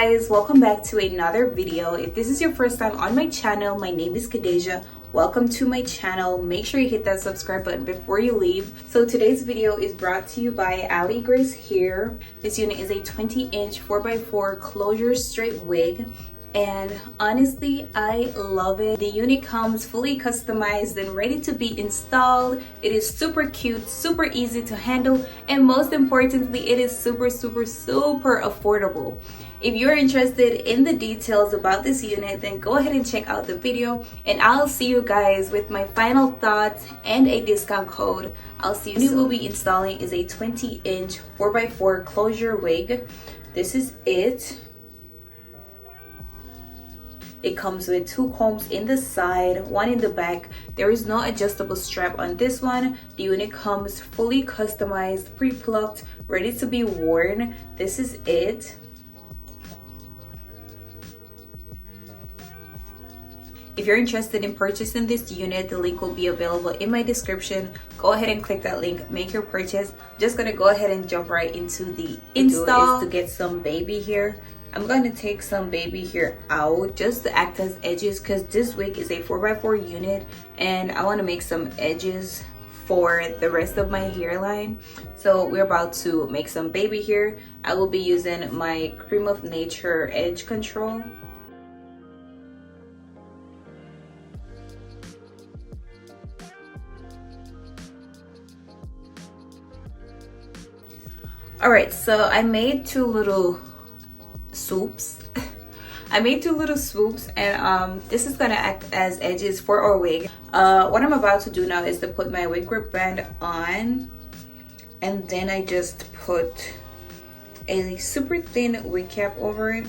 guys, welcome back to another video. If this is your first time on my channel, my name is Kadeja. Welcome to my channel. Make sure you hit that subscribe button before you leave. So today's video is brought to you by Aligrace hair. This unit is a 20-inch 4x4 closure straight wig. And honestly, I love it. The unit comes fully customized and ready to be installed. It is super cute, super easy to handle, and most importantly, it is super affordable. If you're interested in the details about this unit, then go ahead and check out the video, and I'll see you guys with my final thoughts and a discount code. I'll see you soon. What we'll be installing is a 20-inch 4x4 closure wig. This is it. It comes with 2 combs in the side, 1 in the back. There is no adjustable strap on this one. The unit comes fully customized, pre-plucked, ready to be worn. This is it. If you're interested in purchasing this unit, the link will be available in my description. Go ahead and click that link, make your purchase. I'm just gonna go ahead and jump right into the install. To get some baby hair. I'm going to take some baby hair out just to act as edges, because this wig is a 4x4 unit and I want to make some edges for the rest of my hairline. So we're about to make some baby hair. I will be using my Cream of Nature edge control. Alright, so I made 2 little swoops. I made 2 little swoops, and this is gonna act as edges for our wig. What I'm about to do now is to put my wig grip band on, and then I just put a super thin wig cap over it.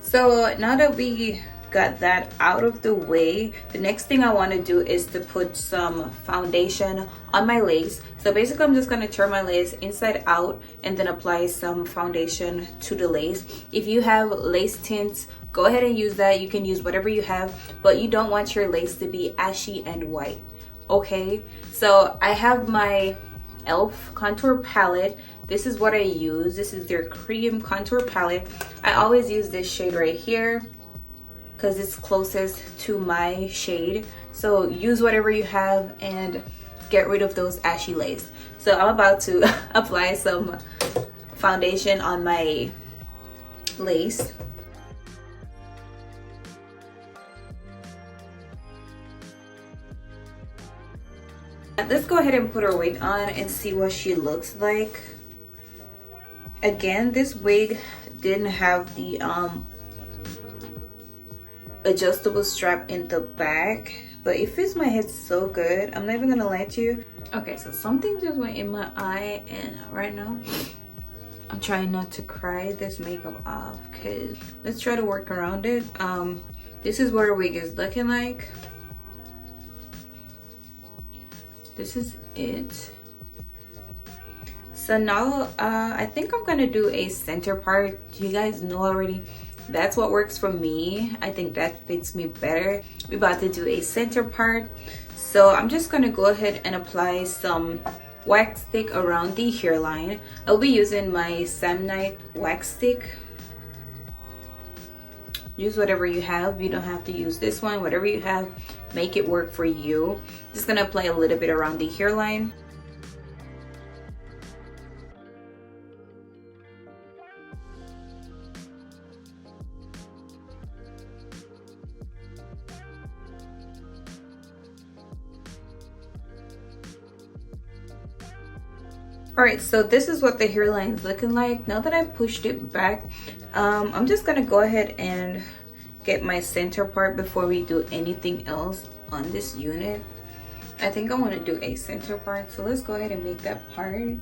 So now that we got that out of the way, the next thing I want to do is to put some foundation on my lace. So basically I'm just going to turn my lace inside out and then apply some foundation to the lace. If you have lace tints, go ahead and use that. You can use whatever you have, but you don't want your lace to be ashy and white. Okay, so I have my e.l.f. contour palette. This is what I use. This is their cream contour palette. I always use this shade right here because it's closest to my shade. So use whatever you have and get rid of those ashy lace. So I'm about to apply some foundation on my lace. Let's go ahead and put her wig on and see what she looks like. Again, this wig didn't have the adjustable strap in the back, but it fits my head so good. I'm not even gonna lie to you. Okay, so something just went in my eye, and right now I'm trying not to cry this makeup off, because let's try to work around it. This is what our wig is looking like. This is it. So now I think I'm gonna do a center part. You guys know already, that's what works for me. I think that fits me better. We're about to do a center part. So I'm just gonna go ahead and apply some wax stick around the hairline. I'll be using my Samnite wax stick. Use whatever you have. You don't have to use this one. Whatever you have, make it work for you. Just gonna apply a little bit around the hairline. Alright, so this is what the hairline is looking like. Now that I pushed it back, I'm just gonna go ahead and get my center part before we do anything else on this unit. I think I want to do a center part, so let's go ahead and make that part.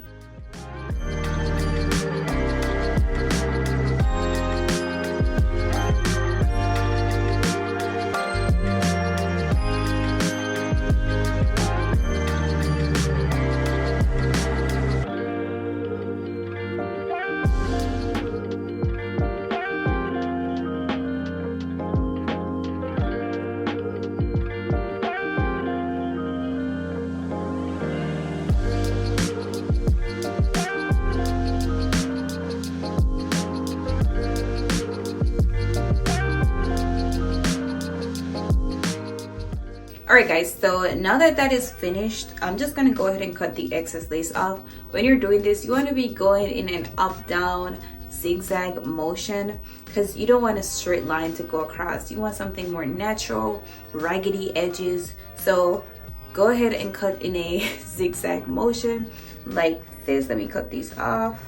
Alright guys, so now that that is finished, I'm just gonna go ahead and cut the excess lace off. When you're doing this, you want to be going in an up down zigzag motion because you don't want a straight line to go across. You want something more natural, raggedy edges. So go ahead and cut in a zigzag motion like this. Let me cut these off.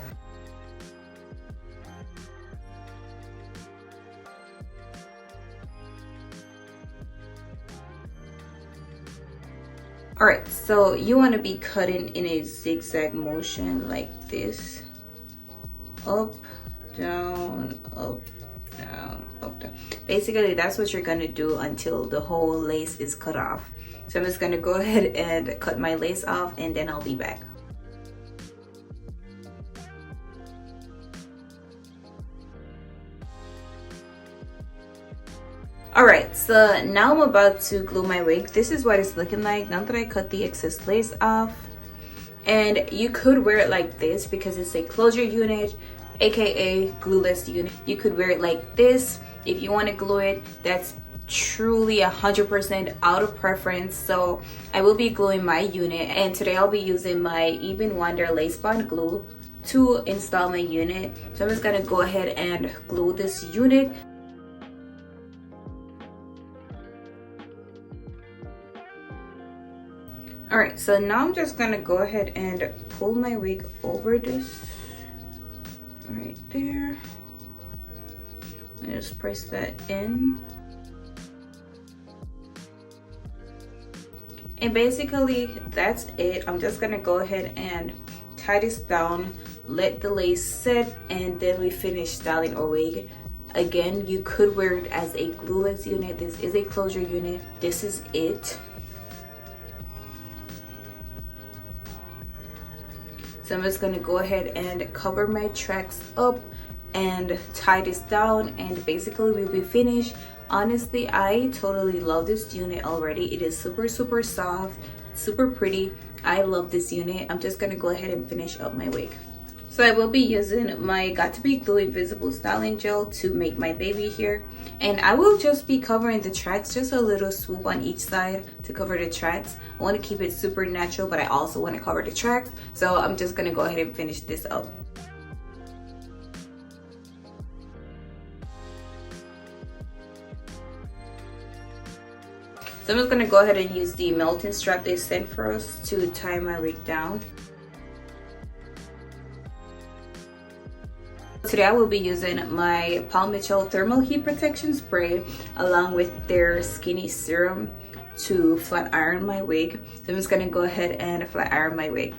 All right, so you want to be cutting in a zigzag motion like this. Up, down, up, down, up, down. Basically, that's what you're gonna do until the whole lace is cut off. So I'm just gonna go ahead and cut my lace off and then I'll be back. Alright, so now I'm about to glue my wig. This is what it's looking like now that I cut the excess lace off. And you could wear it like this because it's a closure unit, aka glueless unit. You could wear it like this if you want to glue it. That's truly 100% out of preference. So I will be gluing my unit, and today I'll be using my Eben Wonder lace bond glue to install my unit. So I'm just gonna go ahead and glue this unit. All right, so now I'm just gonna go ahead and pull my wig over this right there and just press that in. And basically that's it. I'm just gonna go ahead and tie this down, let the lace set, and then we finish styling our wig. Again, you could wear it as a glueless unit. This is a closure unit. This is it. So I'm just gonna go ahead and cover my tracks up and tie this down, and basically we'll be finished. Honestly, I totally love this unit already. It is super soft, super pretty. I love this unit. I'm just gonna go ahead and finish up my wig. So I will be using my Got To Be Glue Invisible Styling Gel to make my baby here. And I will just be covering the tracks, just a little swoop on each side to cover the tracks. I want to keep it super natural, but I also want to cover the tracks. So I'm just going to go ahead and finish this up. So I'm just going to go ahead and use the melting strap they sent for us to tie my wig down. Today I will be using my Paul Mitchell Thermal Heat Protection Spray along with their Skinny Serum to flat iron my wig. So I'm just gonna go ahead and flat iron my wig.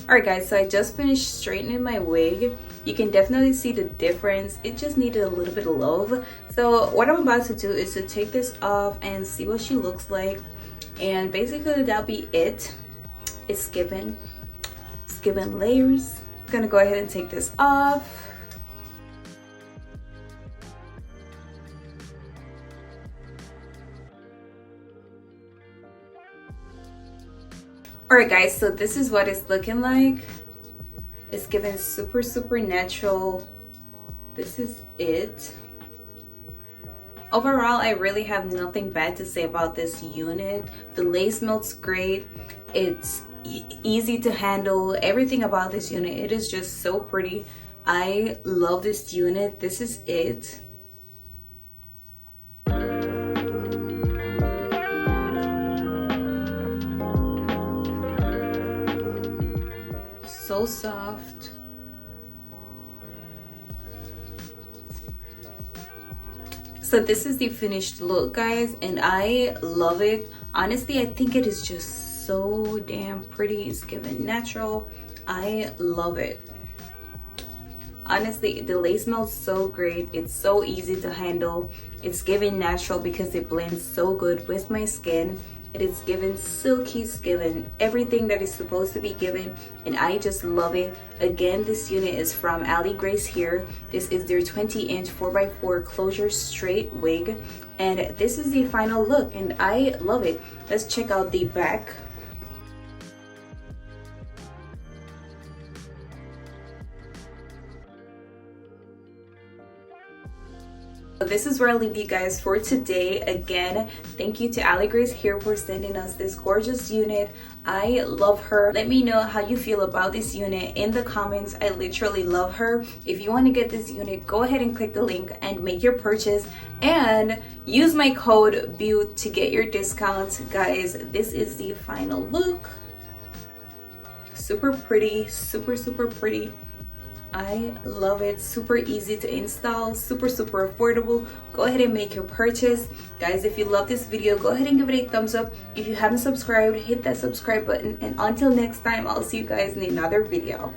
Alright guys, so I just finished straightening my wig. You can definitely see the difference. It just needed a little bit of love. So what I'm about to do is to take this off and see what she looks like. And basically that'll be it. It's given layers. I'm gonna go ahead and take this off. Alright guys, so this is what it's looking like. It's given super natural. This is it. Overall, I really have nothing bad to say about this unit. The lace melts great. It's easy to handle. Everything about this unit, it is just so pretty. I love this unit. This is it. So soft. So this is the finished look, guys, and I love it. Honestly, I think it is just so damn pretty. It's giving natural. I love it. Honestly, the lace smells so great. It's so easy to handle. It's giving natural because it blends so good with my skin. It is given silky, it's given everything that is supposed to be given, and I just love it. Again, this unit is from Aligrace here. This is their 20-inch 4x4 closure straight wig, and this is the final look, and I love it. Let's check out the back. This is where I leave you guys for today. Again, thank you to Aligrace here for sending us this gorgeous unit. I love her. Let me know how you feel about this unit in the comments. I literally love her. If you want to get this unit, go ahead and click the link and make your purchase and use my code BEAUT to get your discounts. Guys, this is the final look. Super pretty, super pretty. I love it. Super easy to install, super affordable. Go ahead and make your purchase. Guys, if you love this video, go ahead and give it a thumbs up. If you haven't subscribed, hit that subscribe button, and until next time, I'll see you guys in another video.